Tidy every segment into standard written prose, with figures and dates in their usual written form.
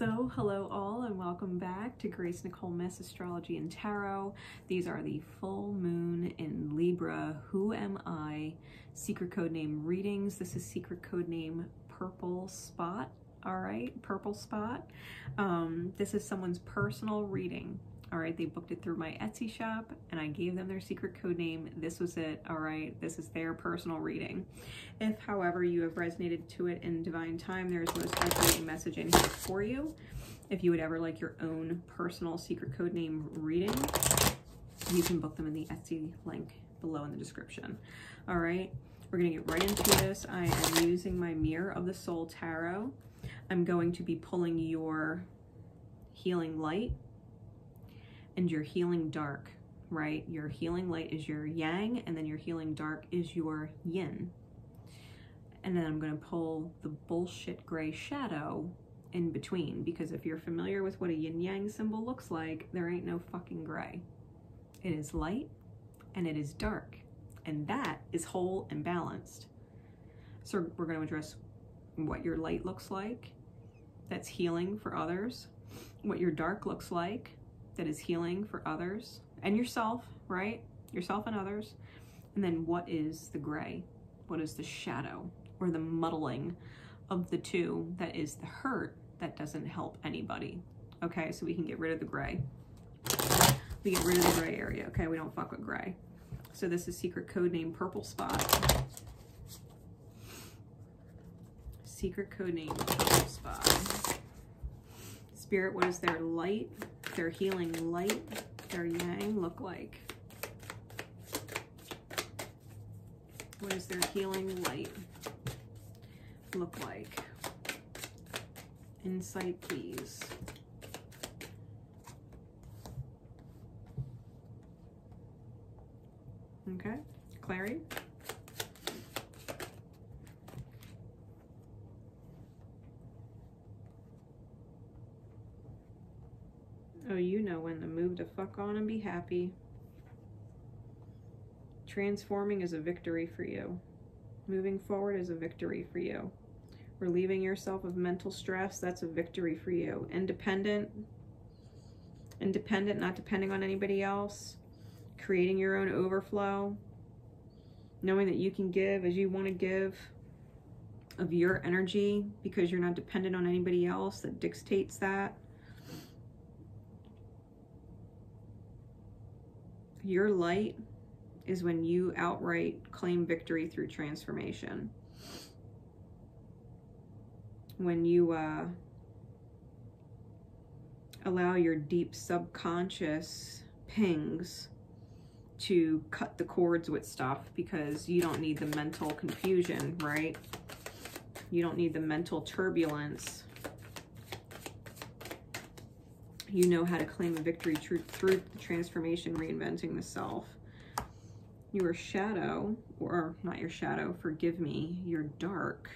So hello all and welcome back to Grace Nicole Myths Astrology and Tarot. These are the full moon in Libra, Who Am I? Secret code name readings. This is secret code name Purple Spot. All right, Purple Spot. This is someone's personal reading. All right, they booked it through my Etsy shop and I gave them their secret code name. This was it. All right, this is their personal reading. If, however, you have resonated to it in divine time, there is most likely a message in here for you. If you would ever like your own personal secret code name reading, you can book them in the Etsy link below in the description. All right, we're gonna get right into this. I am using my Mirror of the Soul Tarot. I'm going to be pulling your healing light and your healing dark, right? Your healing light is your yang, and then your healing dark is your yin. And then I'm going to pull the bullshit gray shadow in between, because if you're familiar with what a yin yang symbol looks like, there ain't no fucking gray. It is light and it is dark, and that is whole and balanced. So we're going to address what your light looks like, that's healing for others, what your dark looks like, that is healing for others and yourself, right? Yourself and others. And then what is the gray? What is the shadow or the muddling of the two that is the hurt that doesn't help anybody? Okay, so we can get rid of the gray. We get rid of the gray area, okay? We don't fuck with gray. So this is secret code name Purple Spot. Secret code name Purple Spot. Spirit, what is their light, their healing light, their yang look like? What does their healing light look like? Insight, please. Okay, clarity. Oh, you know when to move the fuck on and be happy. Transforming is a victory for you. Moving forward is a victory for you. Relieving yourself of mental stress, that's a victory for you. Independent, not depending on anybody else. Creating your own overflow. Knowing that you can give as you want to give of your energy because you're not dependent on anybody else that dictates that. Your light is when you outright claim victory through transformation. When you allow your deep subconscious pings to cut the cords with stuff, because you don't need the mental confusion, right? You don't need the mental turbulence. You know how to claim a victory through the transformation, reinventing the self. Your shadow, or not your shadow, forgive me, your dark.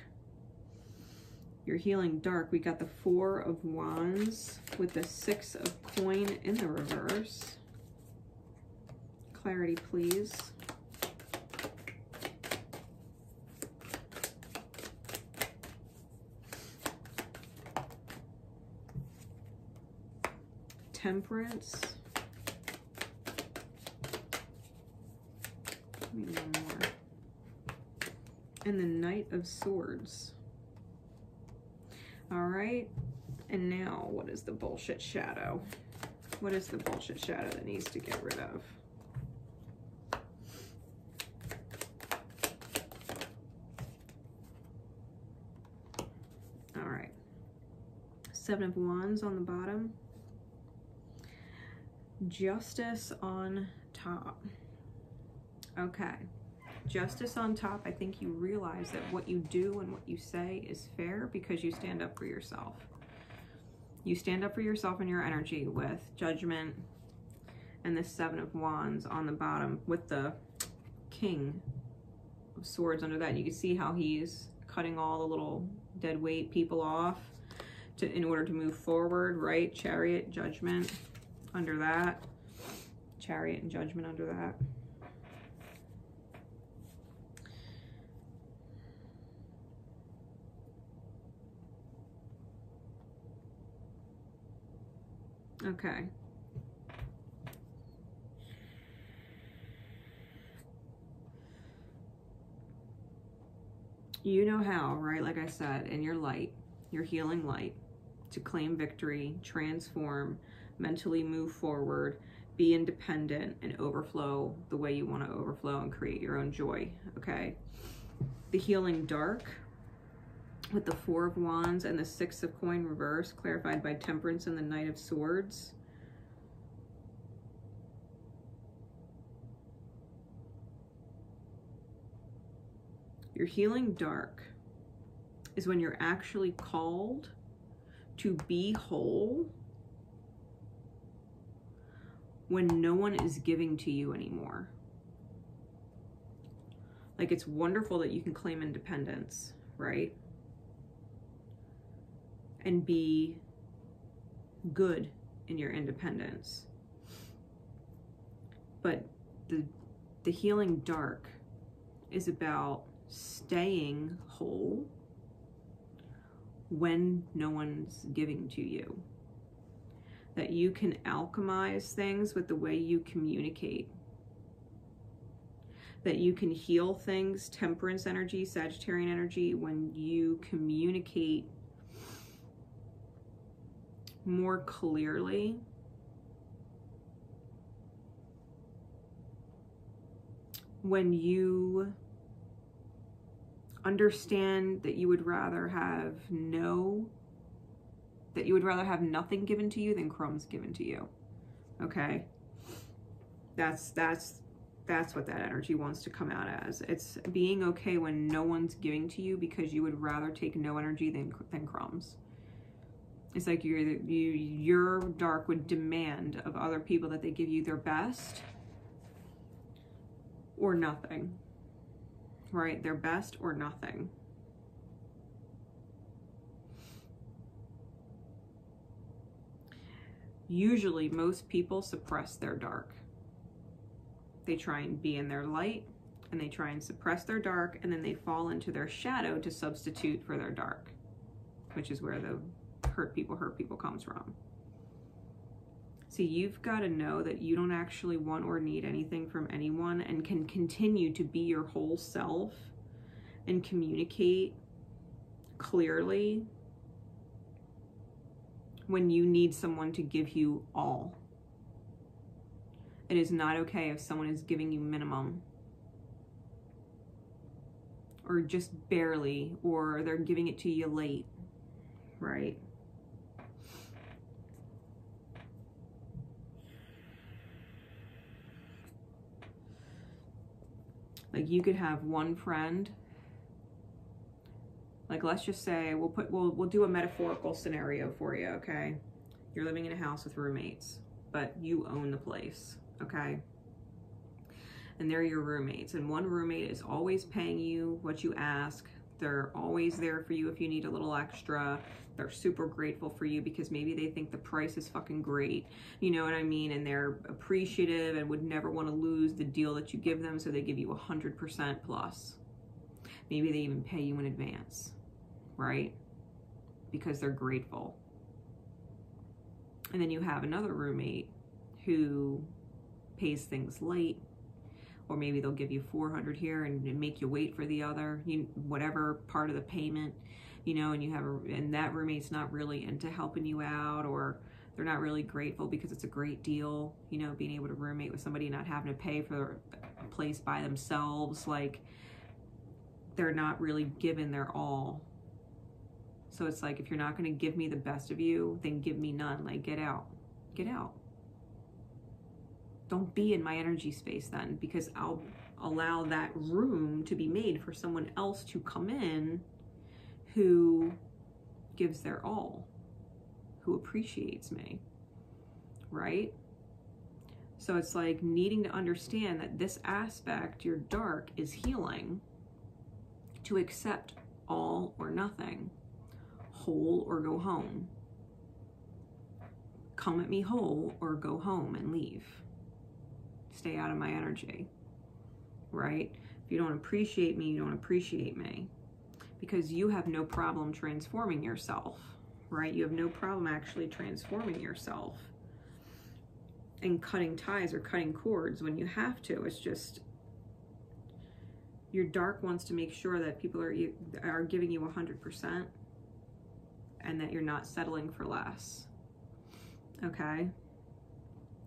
Your healing dark, we got the Four of Wands with the Six of Coin in the reverse. Clarity, please. Temperance. Maybe one more. And the Knight of Swords. All right. And now, what is the bullshit shadow? What is the bullshit shadow that needs to get rid of? All right. Seven of Wands on the bottom. Justice on top. Okay, justice on top. I think you realize that what you do and what you say is fair because you stand up for yourself. You stand up for yourself and your energy with Judgment and the Seven of Wands on the bottom with the King of Swords under that. You can see how he's cutting all the little dead weight people off in order to move forward, right? Chariot, Judgment under that. Chariot and Judgment under that. Okay. You know how, right? Like I said, in your light, your healing light, to claim victory, transform, mentally move forward, be independent, and overflow the way you want to overflow and create your own joy, okay? The healing dark, with the Four of Wands and the Six of Coin reverse, clarified by Temperance and the Knight of Swords. Your healing dark is when you're actually called to be whole when no one is giving to you anymore. Like, it's wonderful that you can claim independence, right? And be good in your independence. But the healing dark is about staying whole when no one's giving to you. That you can alchemize things with the way you communicate. That you can heal things, Temperance energy, Sagittarian energy, when you communicate more clearly. When you understand that you would rather have nothing given to you than crumbs given to you. Okay? That's what that energy wants to come out as. It's being okay when no one's giving to you because you would rather take no energy than crumbs. It's like your dark would demand of other people that they give you their best or nothing. Right? Their best or nothing. Usually, most people suppress their dark. They try and be in their light, and they try and suppress their dark, and then they fall into their shadow to substitute for their dark, which is where the hurt people comes from. So you've got to know that you don't actually want or need anything from anyone and can continue to be your whole self and communicate clearly when you need someone to give you all. It is not okay if someone is giving you minimum or just barely, or they're giving it to you late, right? Like, you could have one friend, like, let's just say, we'll do a metaphorical scenario for you, okay? You're living in a house with roommates, but you own the place, okay? And they're your roommates, and one roommate is always paying you what you ask. They're always there for you if you need a little extra. They're super grateful for you because maybe they think the price is fucking great. You know what I mean? And they're appreciative and would never want to lose the deal that you give them, so they give you 100% plus. Maybe they even pay you in advance, right? Because they're grateful. And then you have another roommate who pays things late, or maybe they'll give you $400 here and make you wait for the other, whatever part of the payment, you know, and that roommate's not really into helping you out, or they're not really grateful because it's a great deal, you know, being able to roommate with somebody and not having to pay for a place by themselves. Like, they're not really giving their all. So it's like, if you're not going to give me the best of you, then give me none. Like, get out. Get out. Don't be in my energy space then, because I'll allow that room to be made for someone else to come in who gives their all, who appreciates me, right? So it's like needing to understand that this aspect, your dark, is healing, to accept all or nothing, whole or go home. Come at me whole or go home and leave. Stay out of my energy, right? If you don't appreciate me, you don't appreciate me, because you have no problem transforming yourself, right? You have no problem actually transforming yourself. and cutting ties or cutting cords when you have to. It's just, your dark wants to make sure that people are giving you 100% and that you're not settling for less. Okay?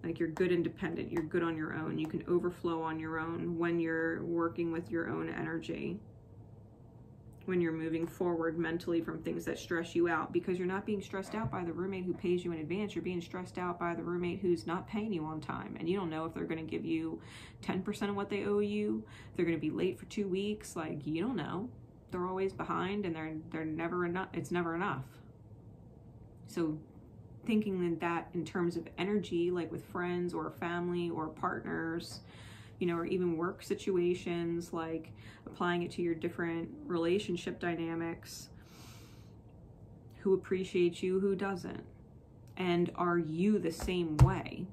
Like, you're good independent, you're good on your own, you can overflow on your own when you're working with your own energy, when you're moving forward mentally from things that stress you out, because you're not being stressed out by the roommate who pays you in advance. You're being stressed out by the roommate who's not paying you on time, and you don't know if they're going to give you 10% of what they owe you. They're going to be late for 2 weeks. Like, you don't know. They're always behind, and they're never enough. It's never enough. So thinking that in terms of energy, like with friends or family or partners, you know, or even work situations, like applying it to your different relationship dynamics. Who appreciates you, who doesn't? And are you the same way,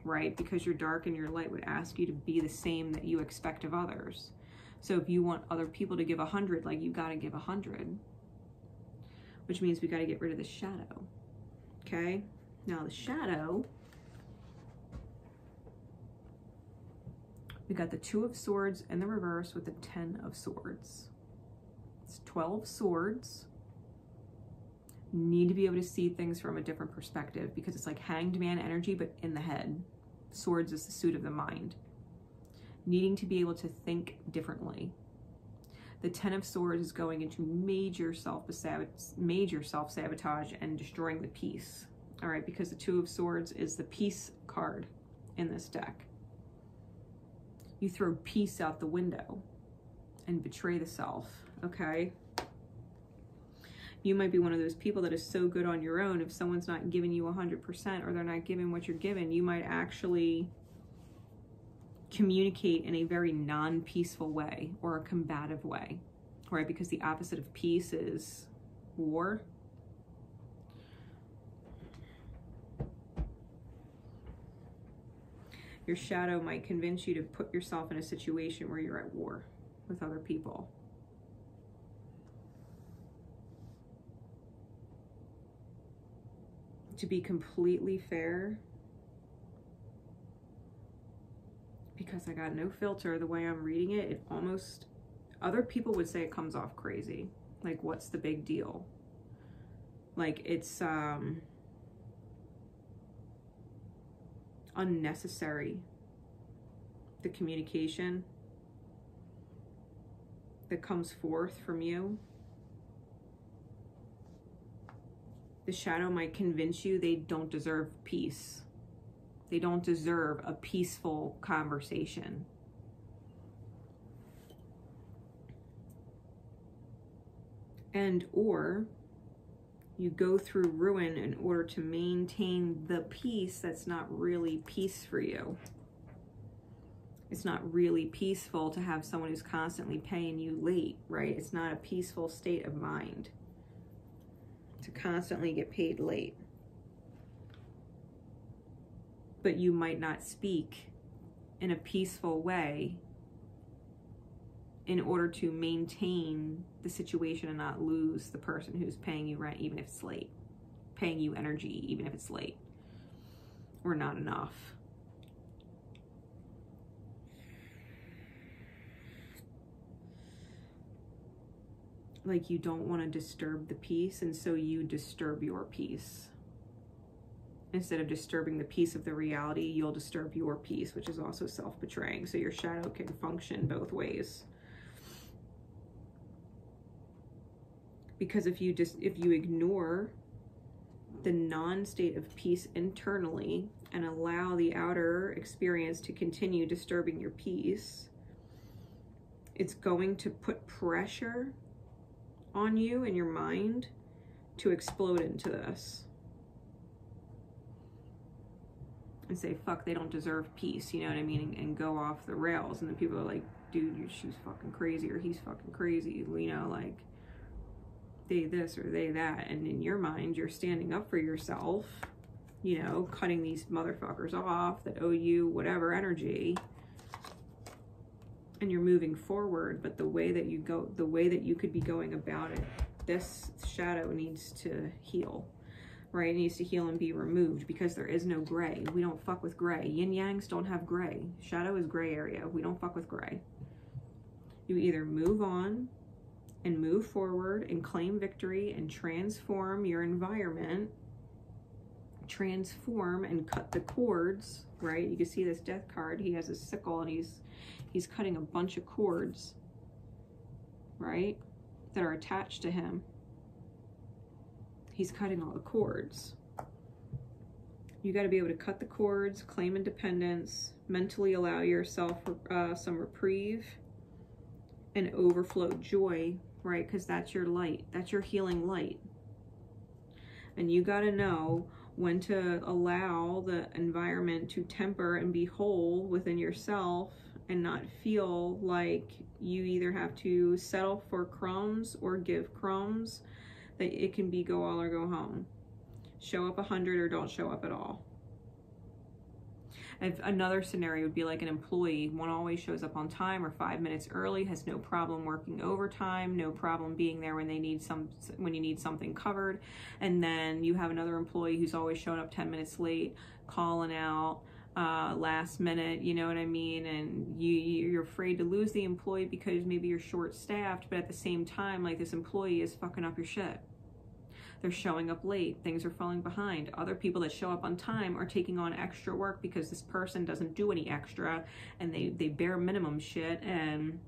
right? Because your dark and your light would ask you to be the same that you expect of others. So if you want other people to give 100, like, you got to give 100, which means we got to get rid of the shadow. Okay? Now the shadow, we got the 2 of Swords in the reverse with the 10 of Swords. It's 12 swords. You need to be able to see things from a different perspective, because it's like Hanged Man energy, but in the head. Swords is the suit of the mind. Needing to be able to think differently. The 10 of Swords is going into major self-sabotage and destroying the peace. All right, because the 2 of Swords is the peace card in this deck. You throw peace out the window and betray the self, okay? You might be one of those people that is so good on your own, if someone's not giving you 100% or they're not giving what you're given, you might actually communicate in a very non-peaceful way or a combative way, right? Because the opposite of peace is war. Your shadow might convince you to put yourself in a situation where you're at war with other people. To be completely fair, because I got no filter, the way I'm reading it, it almost, other people would say it comes off crazy. Like, what's the big deal? Like, it's unnecessary, the communication that comes forth from you. The shadow might convince you they don't deserve peace. They don't deserve a peaceful conversation. And or you go through ruin in order to maintain the peace that's not really peace for you. It's not really peaceful to have someone who's constantly paying you late, right? It's not a peaceful state of mind to constantly get paid late. But you might not speak in a peaceful way in order to maintain the situation and not lose the person who's paying you rent, even if it's late, paying you energy, even if it's late or not enough. Like, you don't want to disturb the peace, and so you disturb your peace. Instead of disturbing the peace of the reality, you'll disturb your peace, which is also self-betraying. So your shadow can function both ways. Because if you ignore the non-state of peace internally and allow the outer experience to continue disturbing your peace, it's going to put pressure on you and your mind to explode into this and say, fuck, they don't deserve peace, you know what I mean, and go off the rails. And then people are like, dude, she's fucking crazy, or he's fucking crazy, you know, like, they this or they that. And in your mind, you're standing up for yourself, you know, cutting these motherfuckers off that owe you whatever energy, and you're moving forward. But the way that you go, the way that you could be going about it, this shadow needs to heal, right? It needs to heal and be removed because there is no gray. We don't fuck with gray. Yin yangs don't have gray. Shadow is gray area. We don't fuck with gray. You either move on and move forward and claim victory and transform your environment, transform and cut the cords, right? You can see this death card. He has a sickle and he's cutting a bunch of cords, right, that are attached to him. He's cutting all the cords. You got to be able to cut the cords, claim independence, mentally allow yourself some reprieve and overflow joy, right? Because that's your light. That's your healing light. And you got to know when to allow the environment to temper and be whole within yourself and not feel like you either have to settle for crumbs or give crumbs, that it can be go all or go home. Show up 100 or don't show up at all. If another scenario would be like an employee, one always shows up on time or 5 minutes early, has no problem working overtime, no problem being there when you need something covered, and then you have another employee who's always showing up 10 minutes late, calling out last minute, you know what I mean? And you're afraid to lose the employee because maybe you're short-staffed, but at the same time, like, this employee is fucking up your shit. They're showing up late, things are falling behind. Other people that show up on time are taking on extra work because this person doesn't do any extra and they bare minimum shit, and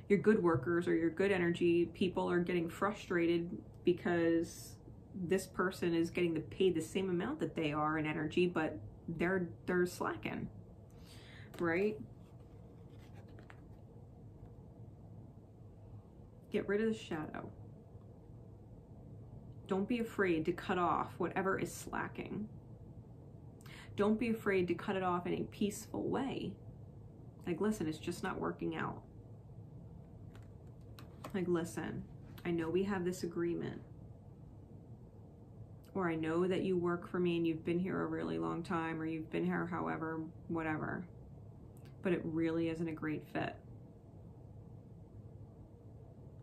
your good workers or your good energy people are getting frustrated because this person is getting paid the same amount that they are in energy, but they're slacking, right? Get rid of the shadow. Don't be afraid to cut off whatever is slacking. Don't be afraid to cut it off in a peaceful way. Like, listen, it's just not working out. Like, listen, I know we have this agreement. Or I know that you work for me and you've been here a really long time, or you've been here however, whatever. But it really isn't a great fit.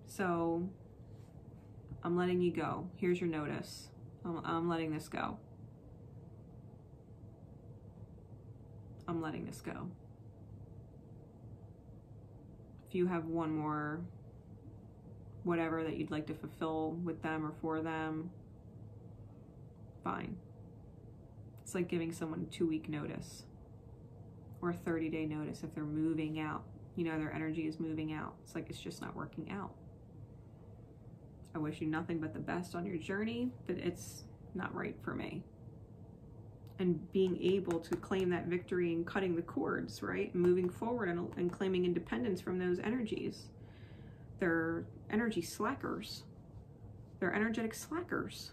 So I'm letting you go. Here's your notice. I'm letting this go. I'm letting this go. If you have one more whatever that you'd like to fulfill with them or for them, fine. It's like giving someone a 2-week notice or a 30-day notice if they're moving out. You know, their energy is moving out. It's like, it's just not working out. I wish you nothing but the best on your journey, but it's not right for me. And being able to claim that victory and cutting the cords, right? Moving forward and claiming independence from those energies. They're energy slackers. They're energetic slackers.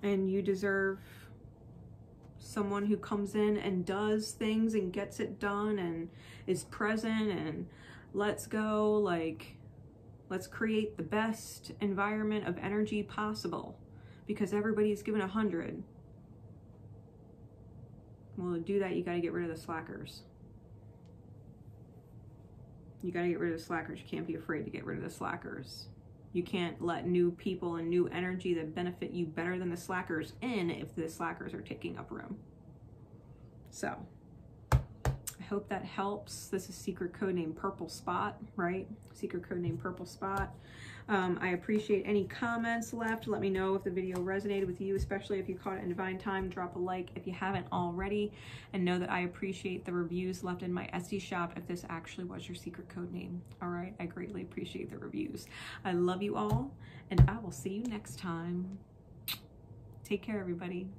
And you deserve someone who comes in and does things and gets it done and is present and lets go, like, let's create the best environment of energy possible because everybody's given 100. Well, to do that, you got to get rid of the slackers. You got to get rid of the slackers. You can't be afraid to get rid of the slackers. You can't let new people and new energy that benefit you better than the slackers in if the slackers are taking up room. So I hope that helps. This is secret code name Purple Spot, right? Secret code name Purple Spot. I appreciate any comments left. Let me know if the video resonated with you, especially if you caught it in divine time. Drop a like if you haven't already, and know that I appreciate the reviews left in my Etsy shop if this actually was your secret code name. All right, I greatly appreciate the reviews. I love you all, and I will see you next time. Take care, everybody.